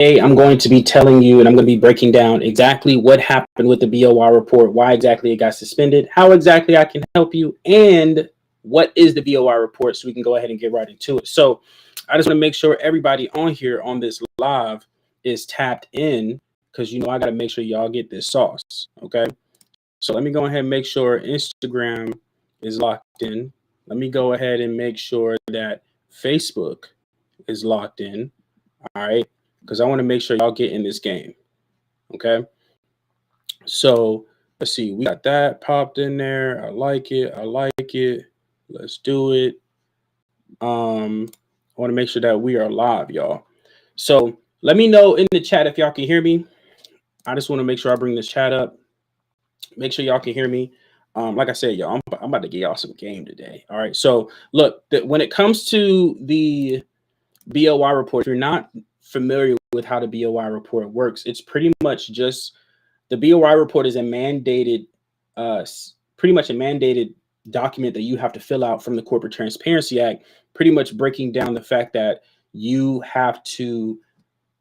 Today, I'm going to be telling you and I'm going to be breaking down exactly what happened with the BOI report, why exactly it got suspended, how exactly I can help you, and what is the BOI report so we can go ahead and get right into it. So I just want to make sure everybody on here on this live is tapped in because, I got to make sure y'all get this sauce. Okay. So let me go ahead and make sure Instagram is locked in. Let me go ahead and make sure that Facebook is locked in. All right. Because I want to make sure y'all get in this game. Okay. So let's see. We got that popped in there. I like it. I like it. Let's do it. I want to make sure that we are live, y'all. So let me know in the chat if y'all can hear me. I just want to make sure I bring this chat up. Make sure y'all can hear me. Like I said, y'all, I'm about to get y'all some game today. All right. So look, when it comes to the BOI report, if you're not familiar with how the BOI report works, it's pretty much just the BOI report is a mandated, pretty much a mandated document that you have to fill out from the Corporate Transparency Act, pretty much breaking down the fact that you have to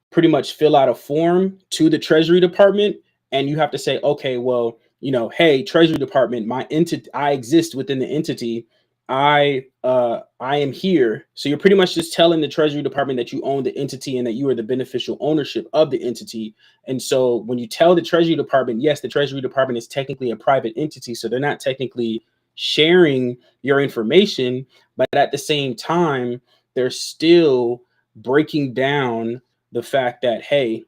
pretty much fill out a form to the Treasury Department, and you have to say, okay, well, hey, Treasury Department, my entity, I exist within the entity. I am here. So you're pretty much just telling the Treasury Department that you own the entity and that you are the beneficial ownership of the entity. And so when you tell the Treasury Department, yes, the Treasury Department is technically a private entity, so they're not technically sharing your information, but at the same time, they're still breaking down the fact that, hey,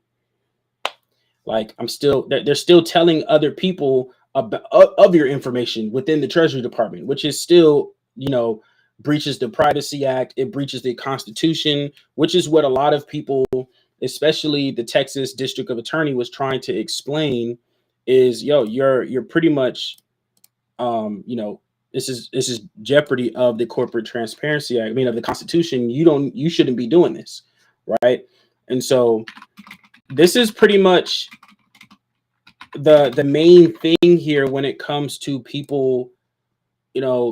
like they're still telling other people of your information within the Treasury Department, which is still, breaches the Privacy Act. It breaches the Constitution, which is what a lot of people, especially the Texas District of Attorney, was trying to explain is, you're pretty much, this is jeopardy of the Corporate Transparency Act. I mean, of the Constitution. You shouldn't be doing this, right? And so this is pretty much the main thing here when it comes to people,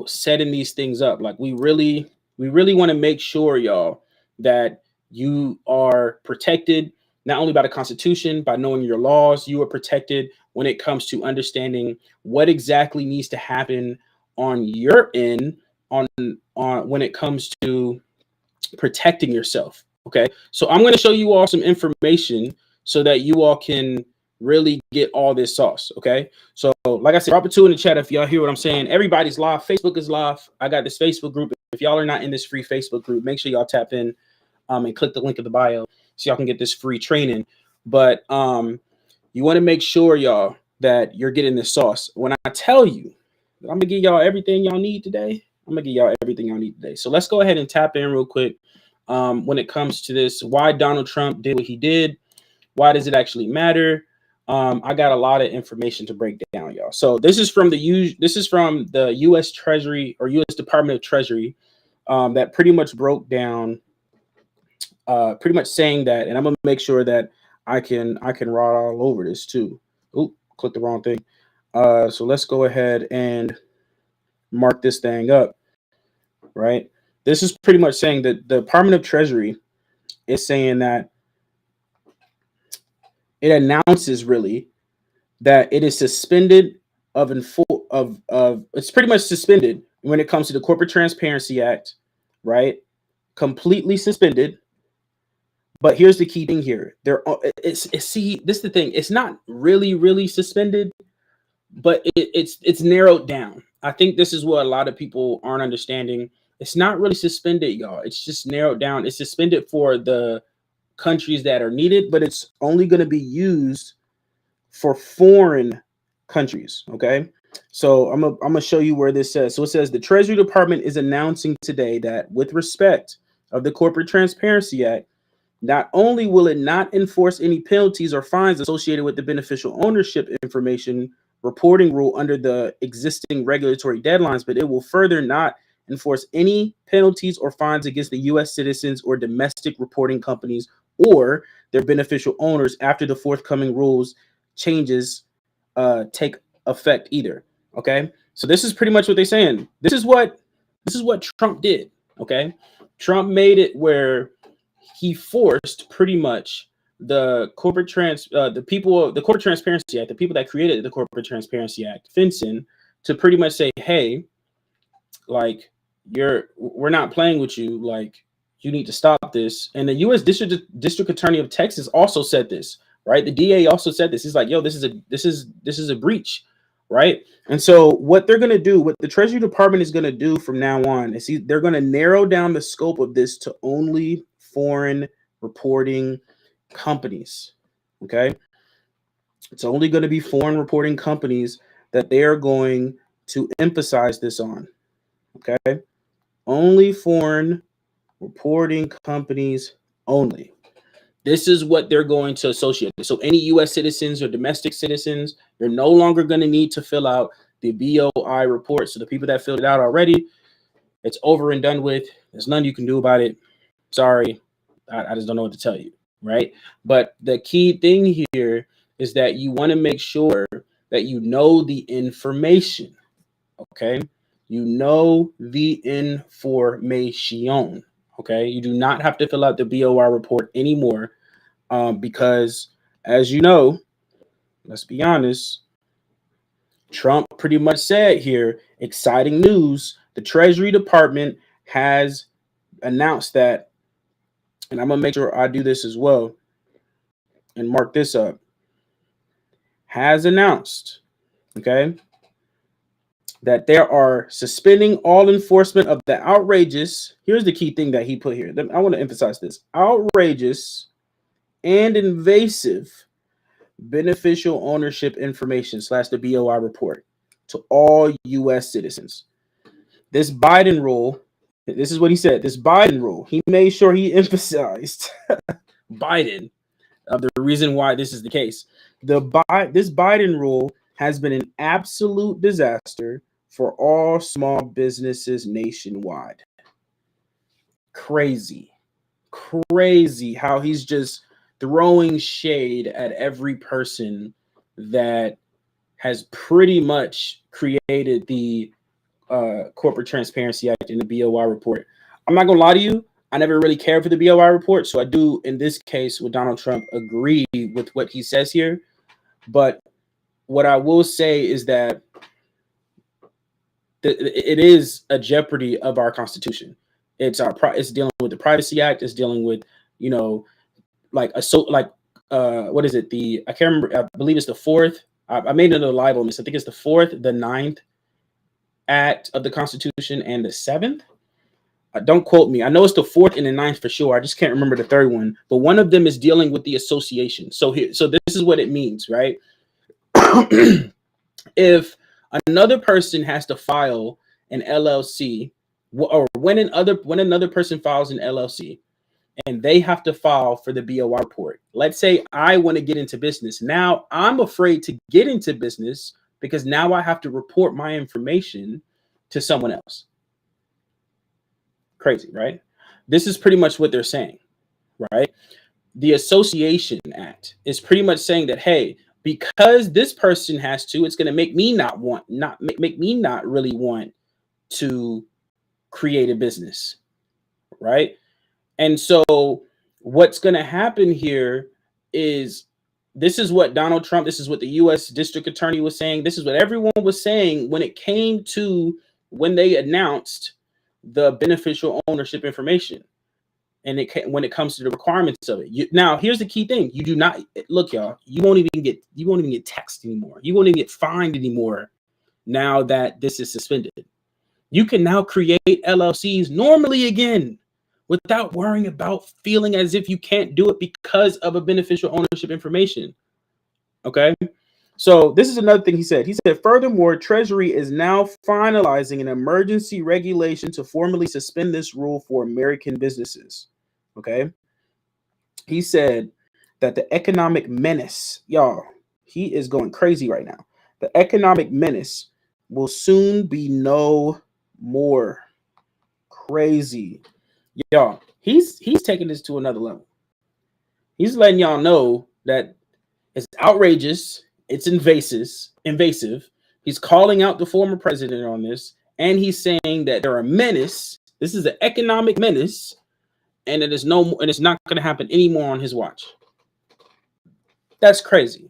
setting these things up. Like we really want to make sure, y'all, that you are protected not only by the Constitution, by knowing your laws. You are protected when it comes to understanding what exactly needs to happen on your end on when it comes to protecting yourself. Okay, so I'm going to show you all some information so that you all can really get all this sauce. Okay, so like I said, drop a 2 in the chat if y'all hear what I'm saying. Everybody's live. Facebook is live. I got this Facebook group. If y'all are not in this free Facebook group, make sure y'all tap in and click the link in the bio so y'all can get this free training. But you want to make sure, y'all, that you're getting this sauce. When I tell you that I'm gonna give y'all everything y'all need today, I'm gonna give y'all everything y'all need today. So let's go ahead and tap in real quick. When it comes to this, why Donald Trump did what he did, why does it actually matter? I got a lot of information to break down, y'all. So this is from the U.S. Treasury or U.S. Department of Treasury that pretty much broke down, pretty much saying that, and I'm gonna make sure that I can ride all over this too. Oop, click the wrong thing. So let's go ahead and mark this thing up, right? This is pretty much saying that the Department of Treasury is saying that it announces really that it is suspended it's pretty much suspended when it comes to the Corporate Transparency Act, right? Completely suspended. But here's the key thing here. See, this is the thing. It's not really suspended, but it's narrowed down. I think this is what a lot of people aren't understanding. It's not really suspended, y'all. It's just narrowed down. It's suspended for the countries that are needed, but it's only going to be used for foreign countries. Okay. So I'm gonna show you where this says. So it says the Treasury Department is announcing today that with respect of the Corporate Transparency Act, not only will it not enforce any penalties or fines associated with the beneficial ownership information reporting rule under the existing regulatory deadlines, but it will further not enforce any penalties or fines against the U.S. citizens or domestic reporting companies or their beneficial owners after the forthcoming rules changes take effect either. Okay, so this is pretty much what they're saying. This is what Trump did. Okay, Trump made it where he forced pretty much the Corporate Transparency Act, the people that created the Corporate Transparency Act, FinCEN, to pretty much say, hey, like we're not playing with you, like you need to stop this. And the U.S. District Attorney of Texas also said this, right? The DA also said this. He's like, yo, this is a breach, right? And so what they're gonna do, what the Treasury Department is gonna do from now on, is they're gonna narrow down the scope of this to only foreign reporting companies. Okay, it's only going to be foreign reporting companies that they are going to emphasize this on. Okay, only foreign reporting companies only. This is what they're going to associate. So any U.S. citizens or domestic citizens, you're no longer going to need to fill out the BOI report. So the people that filled it out already, it's over and done with. There's nothing you can do about it. Sorry, I just don't know what to tell you, right? But the key thing here is that you want to make sure that you know the information, okay? You know the information, okay? You do not have to fill out the BOI report anymore because, as you know, let's be honest, Trump pretty much said here, exciting news, the Treasury Department has announced that, and I'm going to make sure I do this as well and mark this up, has announced, okay, that there are suspending all enforcement of the outrageous, here's the key thing that he put here. I want to emphasize this, outrageous and invasive beneficial ownership information / the BOI report to all U.S. citizens. This Biden rule, this is what he said, this Biden rule, he made sure he emphasized Biden of the reason why this is the case. This Biden rule has been an absolute disaster for all small businesses nationwide. Crazy how he's just throwing shade at every person that has pretty much created the Corporate Transparency Act and the BOI report. I'm not gonna lie to you, I never really cared for the BOI report, so I do, in this case with Donald Trump, agree with what he says here. But what I will say is that it is a jeopardy of our Constitution. It's dealing with the Privacy Act. It's dealing with, you know, what is it? I can't remember. I believe it's the fourth. I made another live on this. I think it's the fourth, the ninth act of the Constitution, and the seventh. Don't quote me. I know it's the fourth and the ninth for sure. I just can't remember the third one. But one of them is dealing with the association. So this is what it means, right? If another person has to file an LLC, or when another person files an LLC and they have to file for the BOI report. Let's say I want to get into business. Now I'm afraid to get into business because now I have to report my information to someone else. Crazy, right? This is pretty much what they're saying, right? The Association Act is pretty much saying that, hey, because this person has to, it's going to make me not really want to create a business, right? And so what's going to happen here is, this is what Donald Trump, this is what the U.S. District Attorney was saying, this is what everyone was saying when it came to when they announced the beneficial ownership information. And when it comes to the requirements of it. Now, here's the key thing. You do not, look, y'all, you won't even get taxed anymore. You won't even get fined anymore now that this is suspended. You can now create LLCs normally again without worrying about feeling as if you can't do it because of a beneficial ownership information. Okay? So this is another thing he said. He said, furthermore, Treasury is now finalizing an emergency regulation to formally suspend this rule for American businesses. Okay. He said that the economic menace, y'all, he is going crazy right now. The economic menace will soon be no more. Crazy. Y'all, he's taking this to another level. He's letting y'all know that it's outrageous. It's invasive. He's calling out the former president on this, and he's saying that they're a menace. This is an economic menace, and it's not going to happen anymore on his watch. That's crazy.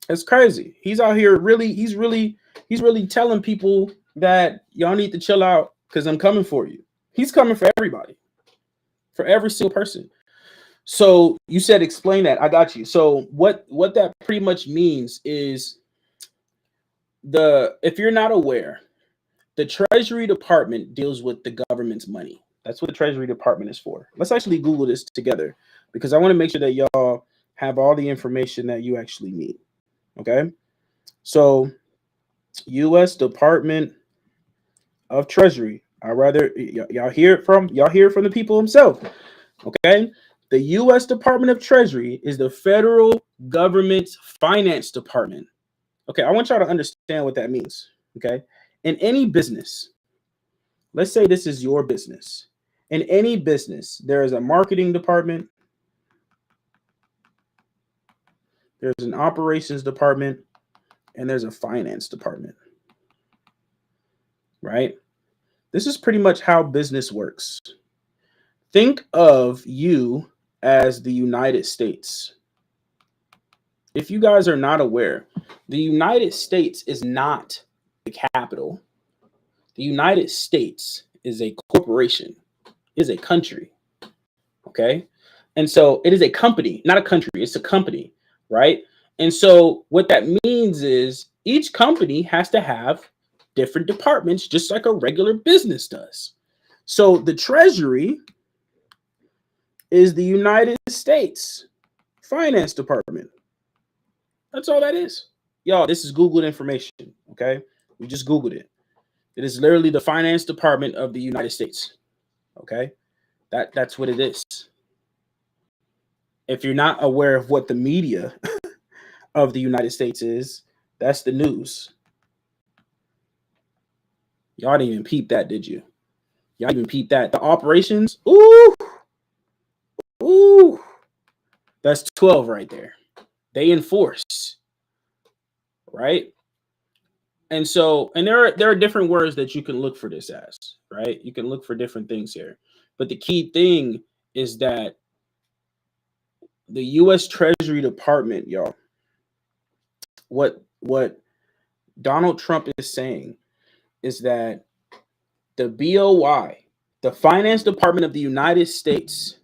That's crazy. He's out here he's really telling people that y'all need to chill out because I'm coming for you. He's coming for everybody, for every single person. So you said explain that. I got you. So what that pretty much means is if you're not aware, the Treasury Department deals with the government's money. That's what the Treasury Department is for. Let's actually Google this together because I want to make sure that y'all have all the information that you actually need. Okay. So U.S. Department of Treasury. Y'all hear it from the people himself. Okay. The U.S. Department of Treasury is the federal government's finance department. Okay, I want y'all to understand what that means. Okay. In any business, let's say this is your business. In any business, there is a marketing department, there's an operations department, and there's a finance department. Right? This is pretty much how business works. Think of you as the United States. If you guys are not aware, the United States is not the capital. The United States is a corporation, is a country. Okay. And so it is a company, not a country, it's a company, right? And so what that means is each company has to have different departments, just like a regular business does. So the Treasury is the United States Finance Department. That's all that is. Y'all, this is Googled information, okay? We just Googled it. It is literally the Finance Department of the United States, okay? That's what it is. If you're not aware of what the media of the United States is, that's the news. Y'all didn't even peep that, did you? Y'all didn't even peep that. The operations, ooh, that's 12 right there. They enforce, right? And so, and there are different words that you can look for this as, right? You can look for different things here. But the key thing is that the U.S. Treasury Department, y'all, what Donald Trump is saying is that the BOI, the Finance Department of the United States,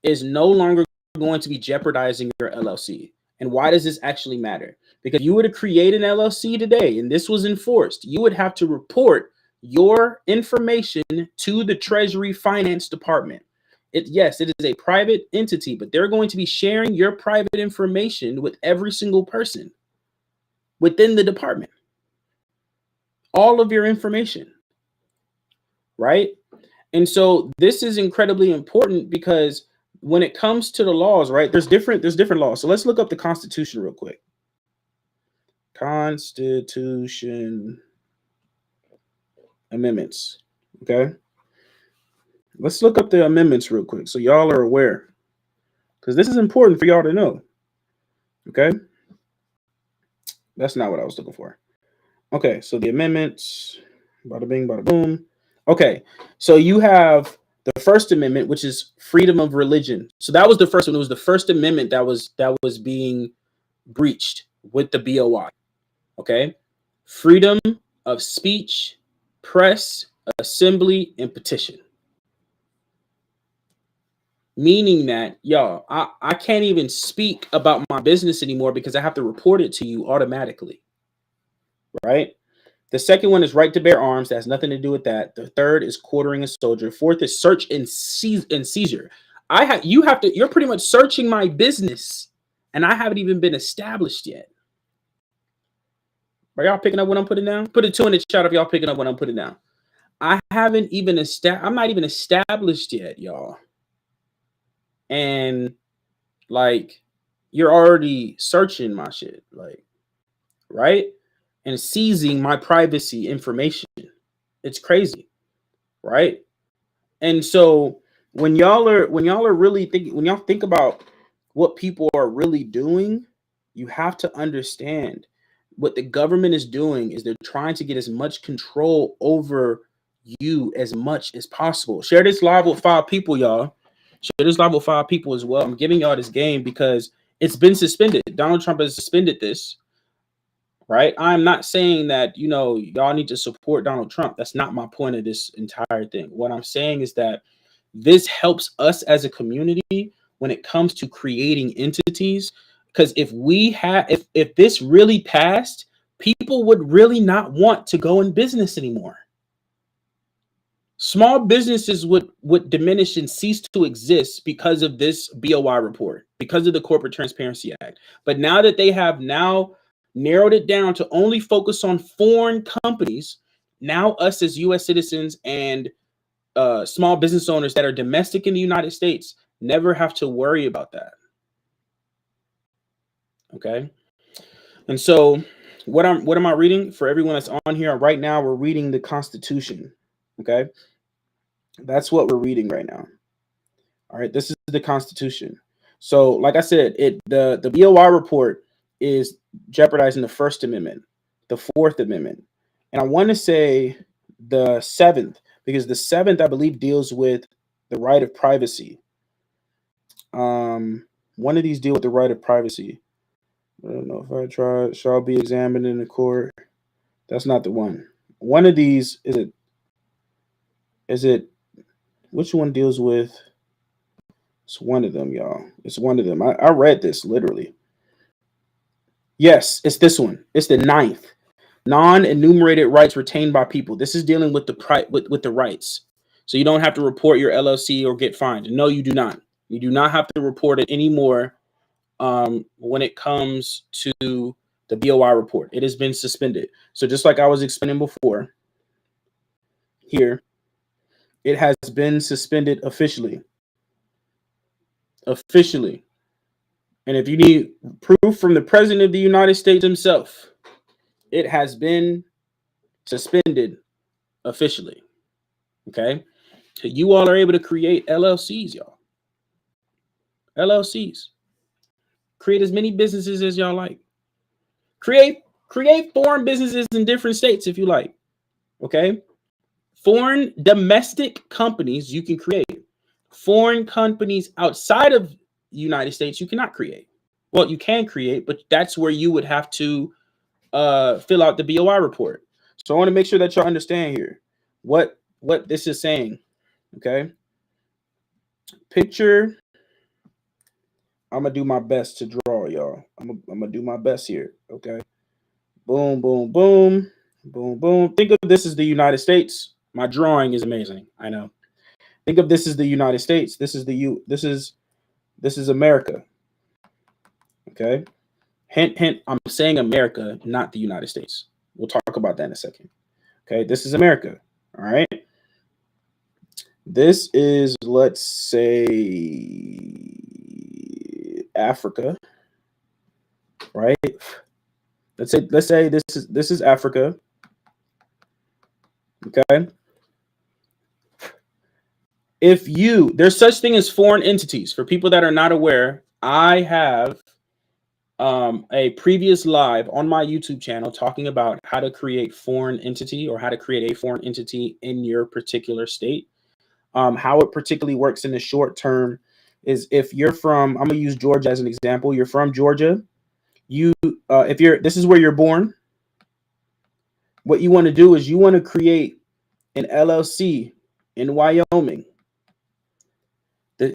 is no longer going to be jeopardizing your LLC. And why does this actually matter? Because if you were to create an LLC today and this was enforced, you would have to report your information to the Treasury Finance Department. Yes, it is a private entity, but they're going to be sharing your private information with every single person within the department. All of your information, right? And so this is incredibly important because when it comes to the laws, right, there's different laws. So let's look up the Constitution real quick. Constitution amendments. Okay. Let's look up the amendments real quick so y'all are aware, because this is important for y'all to know. Okay. That's not what I was looking for. Okay. So the amendments, bada bing, bada boom. Okay. So you have the First Amendment, which is freedom of religion. So that was the first one. It was the First Amendment that was being breached with the BOI. Okay. Freedom of speech, press, assembly, and petition. Meaning that, y'all, I can't even speak about my business anymore because I have to report it to you automatically. Right? The second one is right to bear arms. That has nothing to do with that. The third is quartering a soldier. Fourth is search and seizure. You're pretty much searching my business, and I haven't even been established yet. Are y'all picking up what I'm putting down? Put a 2 in the chat if y'all picking up what I'm putting down. I'm not even established yet, y'all. And like, you're already searching my shit, like, right? And seizing my privacy information. It's crazy, right? And so when y'all think about what people are really doing, you have to understand what the government is doing is they're trying to get as much control over you as much as possible. Share this live with 5 people, y'all. Share this live with 5 people as well. I'm giving y'all this game because It's been suspended. Donald Trump has suspended this, right? I'm not saying that, y'all need to support Donald Trump. That's not my point of this entire thing. What I'm saying is that this helps us as a community when it comes to creating entities. Because if this really passed, people would really not want to go in business anymore. Small businesses would diminish and cease to exist because of this BOI report, because of the Corporate Transparency Act. But now that they have now narrowed it down to only focus on foreign companies, now us as U.S. citizens and small business owners that are domestic in the United States never have to worry about that. Okay. And so what am I reading for everyone that's on here right now? We're reading the Constitution. Okay. That's what we're reading right now. All right. This is the Constitution. So like I said, the BOI report is jeopardizing the First Amendment, the Fourth Amendment. And I want to say the Seventh, because the Seventh, I believe, deals with the right of privacy. One of these deal with the right of privacy. I don't know if I try, shall be examined in the court. That's not the one. One of these, is it, which one deals with, it's one of them, y'all. It's one of them. I read this literally. Yes, it's this one. It's the 9th. Non-enumerated rights retained by people. This is dealing with with the rights. So you don't have to report your LLC or get fined. No, you do not. You do not have to report it anymore when it comes to the BOI report. It has been suspended. So just like I was explaining before, here, it has been suspended officially. Officially. And if you need proof from the President of the United States himself, it has been suspended officially. Okay. So you all are able to create LLCs, y'all. LLCs. Create as many businesses as y'all like. Create foreign businesses in different states if you like. Okay. Foreign domestic companies you can create. Foreign companies outside of the United States you cannot create. Well, you can create, but that's where you would have to fill out the BOI report. So I want to make sure that y'all understand here what this is saying. Okay. Picture. I'm gonna do my best to draw, y'all. I'm gonna do my best here. Okay. Boom, boom, boom, boom, boom. Think of this as the United States. My drawing is amazing. I know. Think of this as the United States. This is this is America. Okay. Hint, hint. I'm saying America, not the United States. We'll talk about that in a second. Okay. This is America. All right. This is, let's say, Africa, right? Let's say this is Africa. Okay. If there's such thing as foreign entities. For people that are not aware, I have a previous live on my YouTube channel talking about how to create foreign entity or how to create a foreign entity in your particular state. How it particularly works in the short term is if you're from, I'm gonna use Georgia as an example. You're from Georgia. This is where you're born. What you want to do is you want to create an LLC in Wyoming.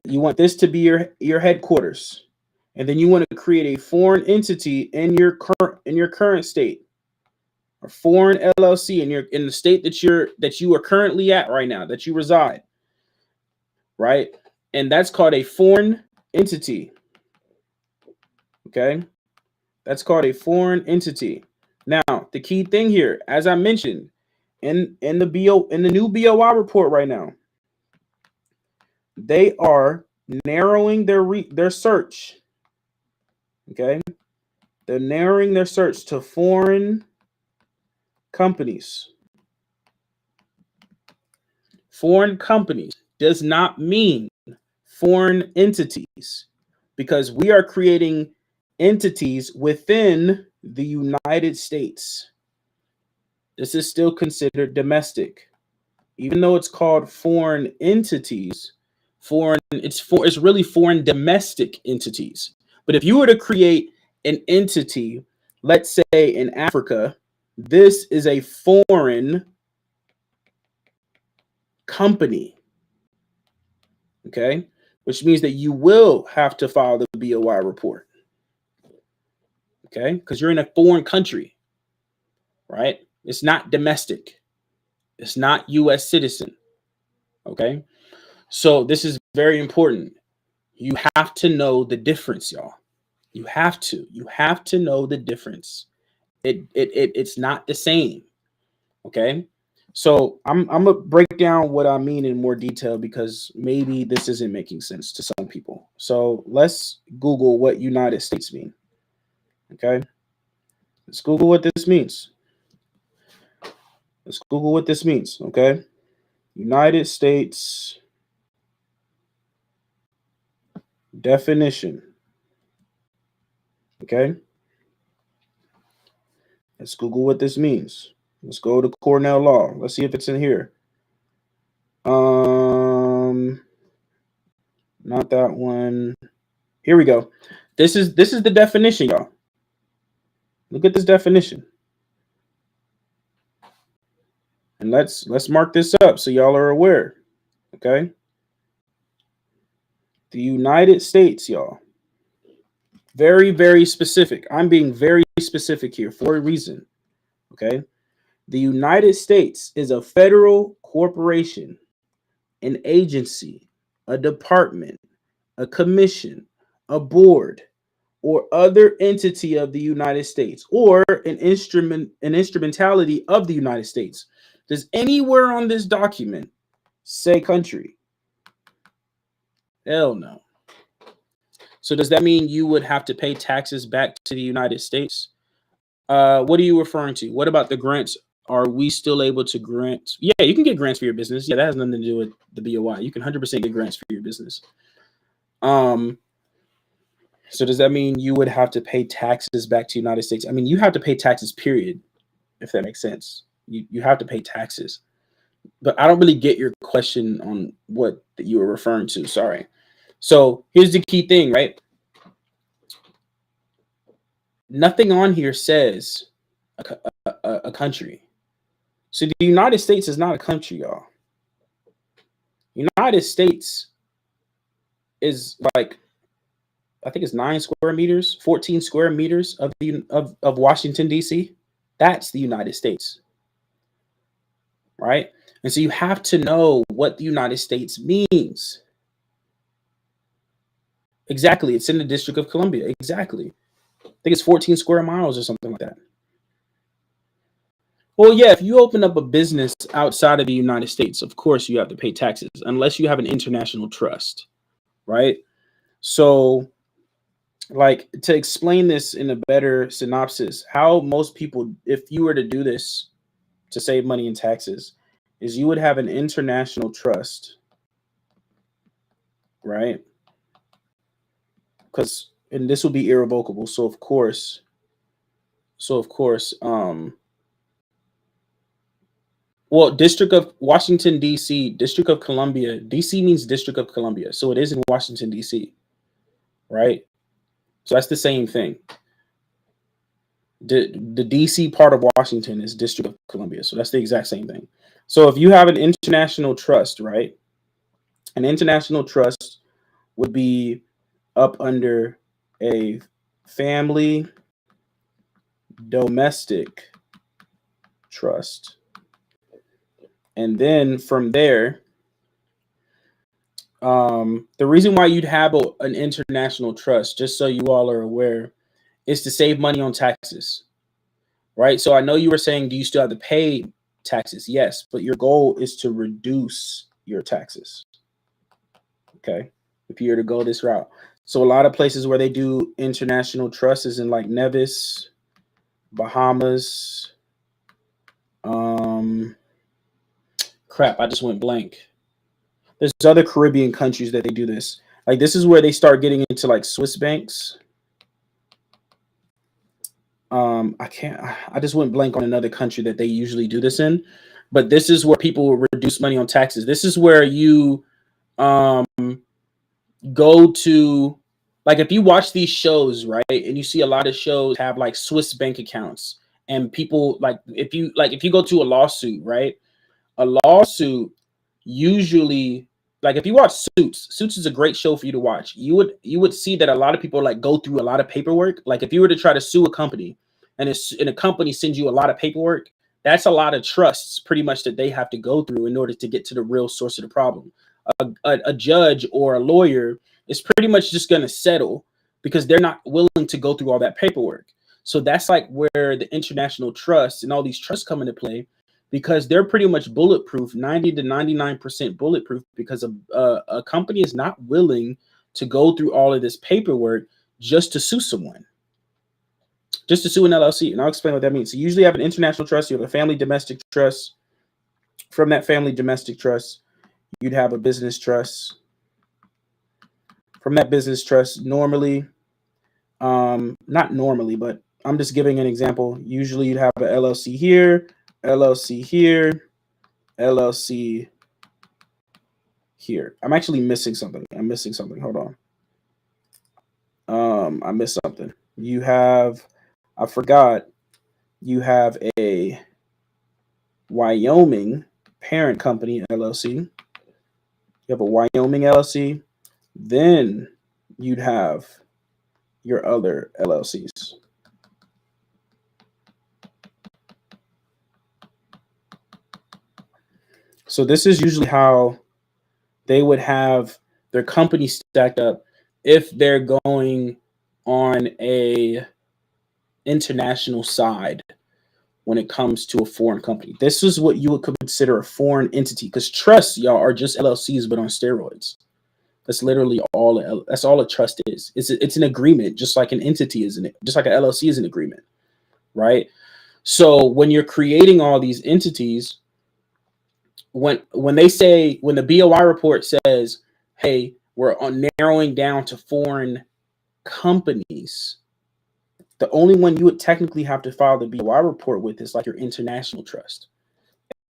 You want this to be your headquarters, and then you want to create a foreign entity in your current state, a foreign LLC in the state that you are currently at right now, that you reside. Right? And that's called a foreign entity. Okay? That's called a foreign entity. Now, the key thing here, as I mentioned, in the new BOI report right now, they are narrowing their search. Okay? They're narrowing their search to foreign companies. Foreign companies does not mean foreign entities, because we are creating entities within the United States. This is still considered domestic, even though it's called foreign entities. It's really foreign domestic entities, But if you were to create an entity, let's say in Africa, this is a foreign company, okay? Which means that you will have to file the BOI report, okay? Because you're in a foreign country, right? It's not domestic. It's not U.S. citizen, okay? So this is very important. You have to know the difference, y'all. You have to know the difference. It's not the same, okay? So I'm gonna break down what I mean in more detail because maybe this isn't making sense to some people. So let's Google what United States mean. Okay, let's Google what this means. Let's Google what this means. Okay, United States definition. Okay, let's Google what this means. Let's go to Cornell Law. Let's see if it's in here. Not that one. Here we go. This is the definition, y'all. Look at this definition. And let's mark this up so y'all are aware. Okay? The United States, y'all. Very, very specific. I'm being very specific here for a reason. Okay? The United States is a federal corporation, an agency, a department, a commission, a board, or other entity of the United States, or an instrumentality of the United States. Does anywhere on this document say country? Hell no. So does that mean you would have to pay taxes back to the United States? What are you referring to? What about the grants? Are we still able to grant? Yeah, you can get grants for your business. Yeah, that has nothing to do with the BOI. You can 100% get grants for your business. So does that mean you would have to pay taxes back to the United States? I mean, you have to pay taxes, period, if that makes sense. You have to pay taxes. But I don't really get your question on what that you were referring to. Sorry. So here's the key thing, right? Nothing on here says a country. So the United States is not a country, y'all. United States is like, I think it's 9 square meters, 14 square meters of Washington, D.C. That's the United States, right? And so you have to know what the United States means. Exactly. It's in the District of Columbia. Exactly. I think it's 14 square miles or something like that. Well, yeah, if you open up a business outside of the United States, of course you have to pay taxes unless you have an international trust, right? So, like, to explain this in a better synopsis, how most people, if you were to do this to save money in taxes, is you would have an international trust, right? Because, and this will be irrevocable. So of course, well, District of Washington, D.C., District of Columbia, D.C. means District of Columbia. So it is in Washington, D.C., right? So that's the same thing. The D.C. part of Washington is District of Columbia. So that's the exact same thing. So if you have an international trust, right? An international trust would be up under a family domestic trust. And then from there, the reason why you'd have an international trust, just so you all are aware, is to save money on taxes, right? So I know you were saying, do you still have to pay taxes? Yes, but your goal is to reduce your taxes, okay? If you were to go this route. So a lot of places where they do international trusts is in like Nevis, Bahamas, crap, I just went blank. There's other Caribbean countries that they do this. Like this is where they start getting into like Swiss banks. I just went blank on another country that they usually do this in, but this is where people will reduce money on taxes. This is where you go to Like if you watch these shows, right, and you see a lot of shows have like Swiss bank accounts, and people like if you go to a lawsuit, right? A lawsuit usually, like if you watch Suits is a great show for you to watch. You would see that a lot of people like go through a lot of paperwork. Like if you were to try to sue a company, and a company sends you a lot of paperwork, that's a lot of trusts pretty much that they have to go through in order to get to the real source of the problem. A judge or a lawyer is pretty much just going to settle because they're not willing to go through all that paperwork. So that's like where the international trust and all these trusts come into play, because they're pretty much bulletproof, 90 to 99% bulletproof, because a company is not willing to go through all of this paperwork just to sue someone, just to sue an LLC. And I'll explain what that means. So you usually have an international trust, you have a family domestic trust. From that family domestic trust, you'd have a business trust. From that business trust, normally, not normally, but I'm just giving an example. Usually you'd have an LLC here, LLC here, LLC here. I'm actually missing something. I'm missing something. Hold on. I missed something. You have, I forgot, you have a Wyoming parent company, LLC. You have a Wyoming LLC. Then you'd have your other LLCs. So this is usually how they would have their company stacked up if they're going on a international side when it comes to a foreign company. This is what you would consider a foreign entity, because trusts, y'all, are just LLCs but on steroids. That's literally all. That's all a trust is. It's an agreement, just like an entity is just like an LLC is an agreement, right? So when you're creating all these entities, when the BOI report says, hey, we're narrowing down to foreign companies, the only one you would technically have to file the BOI report with is like your international trust.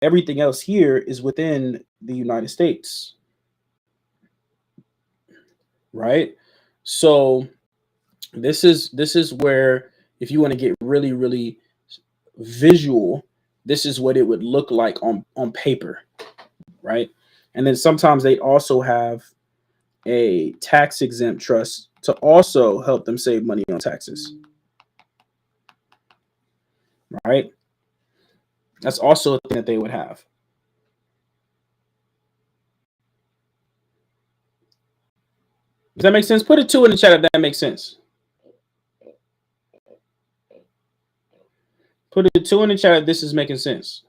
Everything else here is within the United States, right? So this is where, if you want to get really, really visual, this is what it would look like on paper, right? And then sometimes they also have a tax exempt trust to also help them save money on taxes, right? That's also a thing that they would have. Does that make sense? Put a 2 in the chat if that makes sense. Put a 2 in the chat if this is making sense,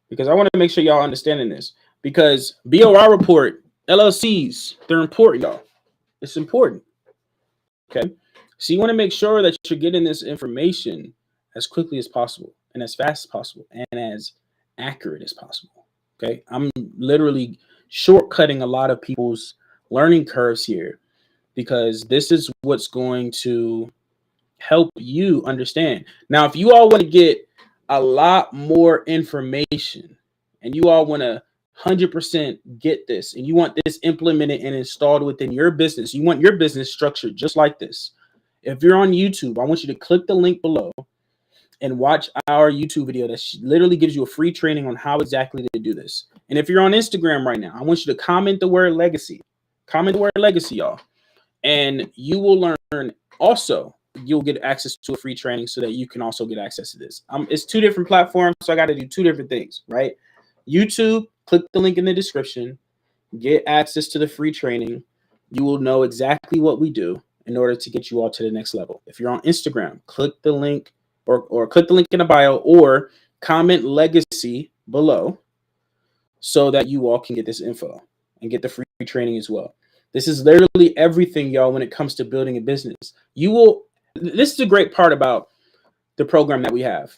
because I want to make sure y'all understanding this. Because BOI report, LLCs, they're important, y'all. It's important. Okay. So you want to make sure that you're getting this information as quickly as possible and as fast as possible and as accurate as possible. Okay. I'm literally shortcutting a lot of people's learning curves here, because this is what's going to help you understand. Now, if you all want to get a lot more information and you all want to 100% get this, and you want this implemented and installed within your business, you want your business structured just like this. If you're on YouTube, I want you to click the link below and watch our YouTube video that literally gives you a free training on how exactly to do this. And if you're on Instagram right now, I want you to comment the word legacy. Comment the word legacy, y'all. And you will learn also, you'll get access to a free training so that you can also get access to this. It's 2 different platforms, so I got to do 2 different things, right? YouTube, click the link in the description, get access to the free training. You will know exactly what we do in order to get you all to the next level. If you're on Instagram, click the link or click the link in the bio or comment legacy below so that you all can get this info and get the free training as well. This is literally everything, y'all, when it comes to building a business. This is a great part about the program that we have.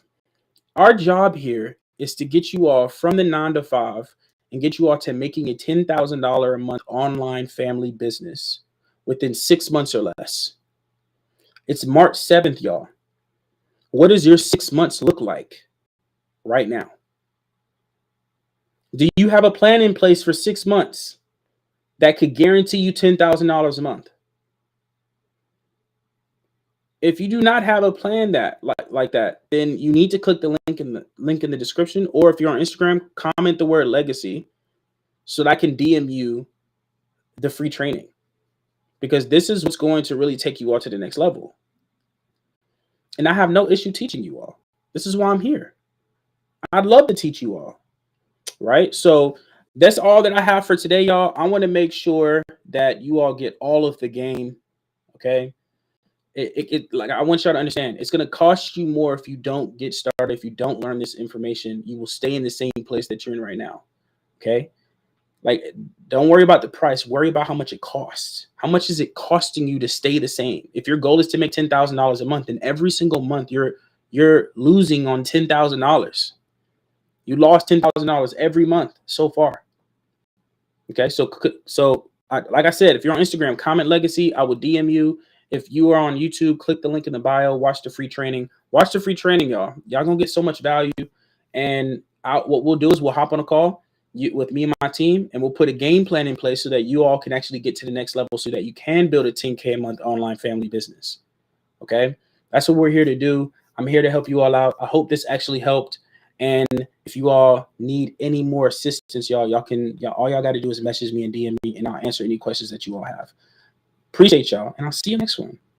Our job here is to get you all from the 9 to 5 and get you all to making a $10,000 a month online family business within 6 months or less. It's March 7th, y'all. What does your 6 months look like right now? Do you have a plan in place for 6 months that could guarantee you $10,000 a month? If you do not have a plan that like that, then you need to click the link in the description, or if you're on Instagram, comment the word legacy so that I can DM you the free training, because this is what's going to really take you all to the next level. And I have no issue teaching you all. This is why I'm here. I'd love to teach you all, right? So that's all that I have for today, y'all. I want to make sure that you all get all of the game, okay? Like, I want y'all to understand, it's going to cost you more if you don't get started. If you don't learn this information, you will stay in the same place that you're in right now, okay? Like, don't worry about the price. Worry about how much it costs. How much is it costing you to stay the same? If your goal is to make $10,000 a month, and every single month you're losing on $10,000. You lost $10,000 every month so far. Okay, like I said, if you're on Instagram, comment legacy. I will DM you. If you are on YouTube, click the link in the bio. Watch the free training. Watch the free training, y'all. Y'all gonna get so much value. And what we'll do is we'll hop on a call with me and my team, and we'll put a game plan in place so that you all can actually get to the next level, so that you can build a 10K a month online family business. Okay, that's what we're here to do. I'm here to help you all out. I hope this actually helped. And if you all need any more assistance, all y'all got to do is message me and DM me, and I'll answer any questions that you all have. Appreciate y'all, and I'll see you next one.